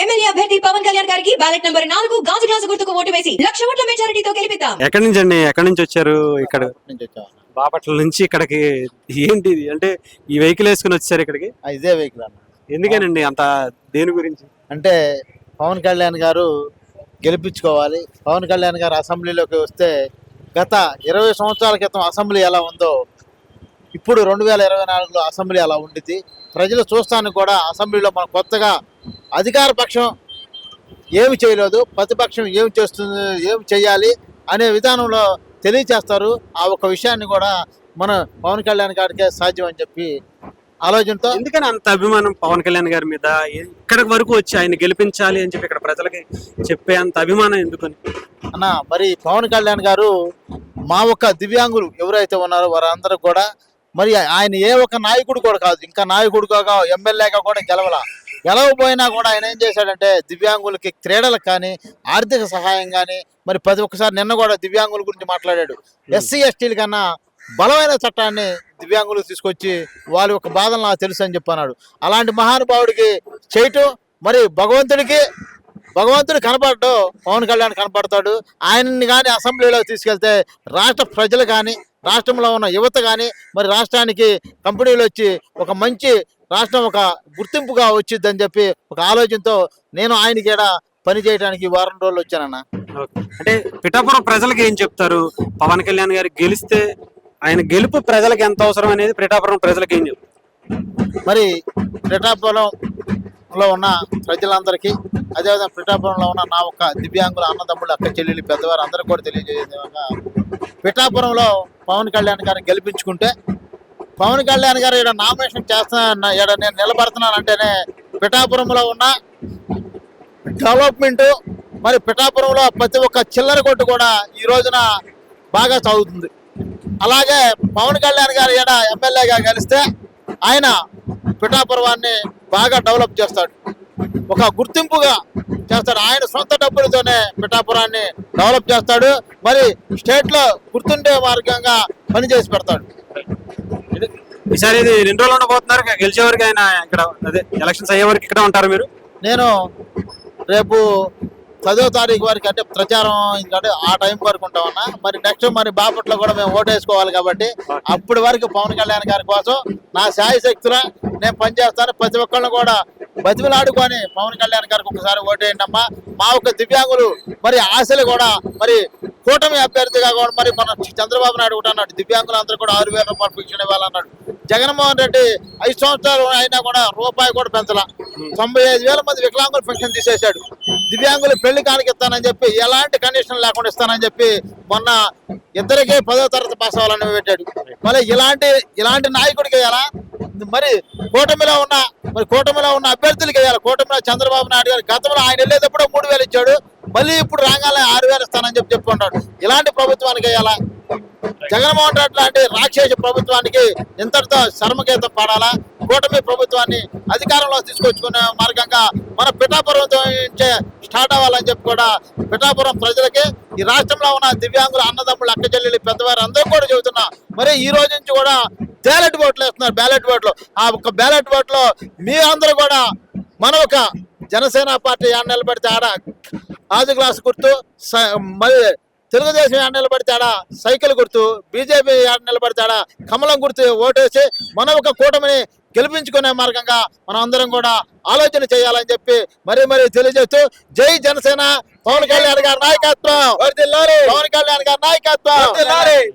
MLA అభ్యర్థి పవన్ కళ్యాణ్ గారికి ballot number 4 గాజు గ్లాసు గుర్తుకు ఓటు వేసి 1,00,000 ఓట్ల మెజారిటీతో గెలిపిద్దాం. ఎక్కడి నుంచి అండి? ఎక్కడి నుంచి వచ్చారు? ఇక్కడ నుంచి వచ్చాం. బాపట్ల నుంచి ఇక్కడికి ఏంటి ఇది? అంటే ఈ వెహికల్ వేసుకుని వచ్చారు ఇక్కడికి? ఇదే వెహికల్ అన్న. ఎందుకేనండి అంత? దేని గురించి? అంటే పవన్ కళ్యాణ్ గారు గెలిపించుకోవాలి. పవన్ కళ్యాణ్ గారు అసెంబ్లీలోకి వస్తే గత 20 సంవత్సరాల క్రితం అసెంబ్లీ ఎలా ఉందో ఇప్పుడు 2024లో అసెంబ్లీ అలా ఉండిద్ది. ప్రజలు చూస్తానికి కూడా అసెంబ్లీలో మన కొత్తగా అధికార పక్షం ఏమి చేయలేదు, ప్రతిపక్షం ఏమి చేస్తుంది, ఏమి చేయాలి అనే విధానంలో తెలియచేస్తారు. ఆ ఒక విషయాన్ని కూడా మన పవన్ కళ్యాణ్ గారికే సాధ్యం అని చెప్పి ఆలోచనతో. ఎందుకని అంత అభిమానం పవన్ కళ్యాణ్ గారి మీద? ఇక్కడి వరకు వచ్చి ఆయన గెలిపించాలి అని చెప్పి ఇక్కడ ప్రజలకి చెప్పే అంత అభిమానం ఎందుకని అన్న? మరి పవన్ కళ్యాణ్ గారు మా ఒక్క దివ్యాంగులు ఎవరైతే ఉన్నారో వారందరూ కూడా, మరి ఆయన ఏ ఒక్క నాయకుడు కూడా కాదు, ఇంకా నాయకుడుగా ఎమ్మెల్యేగా కూడా గెలవపోయినా కూడా ఆయన ఏం చేశాడంటే దివ్యాంగులకి క్రీడలకు కానీ ఆర్థిక సహాయం కానీ, మరి ప్రతి ఒక్కసారి నిన్న కూడా దివ్యాంగుల గురించి మాట్లాడాడు. ఎస్సీ ఎస్టీల కన్నా బలమైన చట్టాన్ని దివ్యాంగులకు తీసుకొచ్చి వాళ్ళ యొక్క బాధలు నాకు తెలుసు అని చెప్పన్నాడు. అలాంటి మహానుభావుడికి చేయటం, మరి భగవంతుడు కనపడ్డు, పవన్ కళ్యాణ్ కనపడతాడు. ఆయన్ని కానీ అసెంబ్లీలో తీసుకెళ్తే రాష్ట్ర ప్రజలు కానీ, రాష్ట్రంలో ఉన్న యువత కానీ, మరి రాష్ట్రానికి కంపెనీలు వచ్చి ఒక మంచి రాష్ట్రం ఒక గుర్తింపుగా వచ్చిద్దని చెప్పి ఒక ఆలోచనతో నేను ఆయనకి కూడా పని చేయడానికి వారం రోజులు వచ్చానన్న. అంటే పిఠాపురం ప్రజలకు ఏం చెప్తారు? పవన్ కళ్యాణ్ గారు గెలిస్తే ఆయన గెలుపు ప్రజలకు ఎంత అవసరం అనేది పిఠాపురం ప్రజలకు ఏం చెప్తారు? మరి పిఠాపురంలో ఉన్న ప్రజలందరికీ, అదేవిధంగా పిఠాపురంలో ఉన్న నా ఒక్క దివ్యాంగుల అన్నదమ్ముళ్ళు, అక్క చెల్లెలు, పెద్దవారు అందరూ కూడా తెలియజేసే విధంగా పిఠాపురంలో పవన్ కళ్యాణ్ గారిని గెలిపించుకుంటే, పవన్ కళ్యాణ్ గారు ఇక్కడ నామినేషన్ చేస్తున్నా, ఇక్కడ నేను నిలబడుతున్నానంటేనే పిఠాపురంలో ఉన్న డెవలప్మెంట్, మరి పిఠాపురంలో ప్రతి ఒక్క చిల్లర కొట్టు కూడా ఈ రోజున బాగా సాగుతుంది. అలాగే పవన్ కళ్యాణ్ గారు ఇక్కడ ఎమ్మెల్యేగా గెలిస్తే ఆయన పిఠాపురాన్ని బాగా డెవలప్ చేస్తాడు, ఒక గుర్తింపుగా చేస్తాడు. ఆయన సొంత డబ్బులతోనే పిఠాపురాన్ని డెవలప్ చేస్తాడు, మరి స్టేట్లో గుర్తుండే మార్గంగా పనిచేసి పెడతాడు. ఈసారి ఇది 2 రోజులు ఉండబోతున్నారు, గెలిచే వరకు ఆయన ఇక్కడ, అదే ఎలక్షన్స్ అయ్యే వరకు ఇక్కడ ఉంటారు మీరు? నేను రేపు 10వ తారీఖు వరకు, అంటే ప్రచారం ఇంకంటే ఆ టైం వరకు ఉంటామన్నా. మరి నెక్స్ట్ మరి బాపట్ల కూడా మేము ఓటు వేసుకోవాలి కాబట్టి అప్పటి వరకు పవన్ కళ్యాణ్ గారి కోసం నా శాయశక్తుల నేను పనిచేస్తాను. ప్రతి ఒక్కళ్ళని కూడా బతిమలాడుకొని పవన్ కళ్యాణ్ గారికి ఒకసారి ఓటేయండి అమ్మా. మా ఒక్క దివ్యాంగులు మరి ఆశలు కూడా, మరి కూటమి అభ్యర్థిగా కూడా, మరి మన చంద్రబాబు నాయుడు కూడా అన్నాడు దివ్యాంగులు అందరూ కూడా 6,000 రూపాయలు పెన్షన్ ఇవ్వాలన్నాడు. జగన్మోహన్ రెడ్డి 5 సంవత్సరాలు అయినా కూడా రూపాయి కూడా పెంచలా. 95,000 మంది వికలాంగులు పెన్షన్ తీసేశాడు. దివ్యాంగులు పెళ్లి కానికి ఇస్తానని చెప్పి, ఎలాంటి కండిషన్ లేకుండా ఇస్తానని చెప్పి మొన్న ఇద్దరికీ 10వ తరగతి పాస్ అవ్వాలని పెట్టాడు. మళ్ళీ ఇలాంటి నాయకుడికి వేయాలా? మరి కూటమిలో ఉన్న అభ్యర్థులకి వేయాలి. కూటమిలో చంద్రబాబు నాయుడు గారు గతంలో ఆయన వెళ్ళేటప్పుడు 3,000 ఇచ్చాడు, మళ్ళీ ఇప్పుడు రాగానే 6,000 ఇస్తానని చెప్పుకుంటాడు. ఇలాంటి ప్రభుత్వానికి వేయాలా? జగన్మోహన్ రెడ్డి లాంటి రాక్షస ప్రభుత్వానికి ఇంతటితో శర్మగీతం పాడాలా? కూటమి ప్రభుత్వాన్ని అధికారంలో తీసుకొచ్చుకునే మార్గంగా మన పిఠాపురంతో స్టార్ట్ అవ్వాలని చెప్పి కూడా పిఠాపురం ప్రజలకి, ఈ రాష్ట్రంలో ఉన్న దివ్యాంగుల అన్నదమ్ములు, అక్క చెల్లెలు, పెద్దవారు అందరూ కూడా చెబుతున్నా. మరి ఈ రోజు నుంచి కూడా బ్యాలెట్ ఓట్లు వేస్తున్నారు. బ్యాలెట్ ఓట్లు, ఆ ఒక్క బ్యాలెట్ ఓట్లో మీ అందరూ కూడా మన ఒక జనసేన పార్టీ ఆడ నిలబడితే ఆడ ఆజు గ్లాస్ గుర్తు, మరి తెలుగుదేశం ఆడ నిలబడితే ఆడ సైకిల్ గుర్తు, బీజేపీ ఆడ నిలబడితే ఆడ కమలం గుర్తు ఓటేసి మన ఒక కూటమిని గెలిపించుకునే మార్గంగా మనం అందరం కూడా ఆలోచన చేయాలని చెప్పి మరీ తెలియజేస్తూ, జై జనసేన, పవన్ కళ్యాణ్ గారి నాయకత్వం, పవన్ కళ్యాణ్ గారి నాయకత్వం.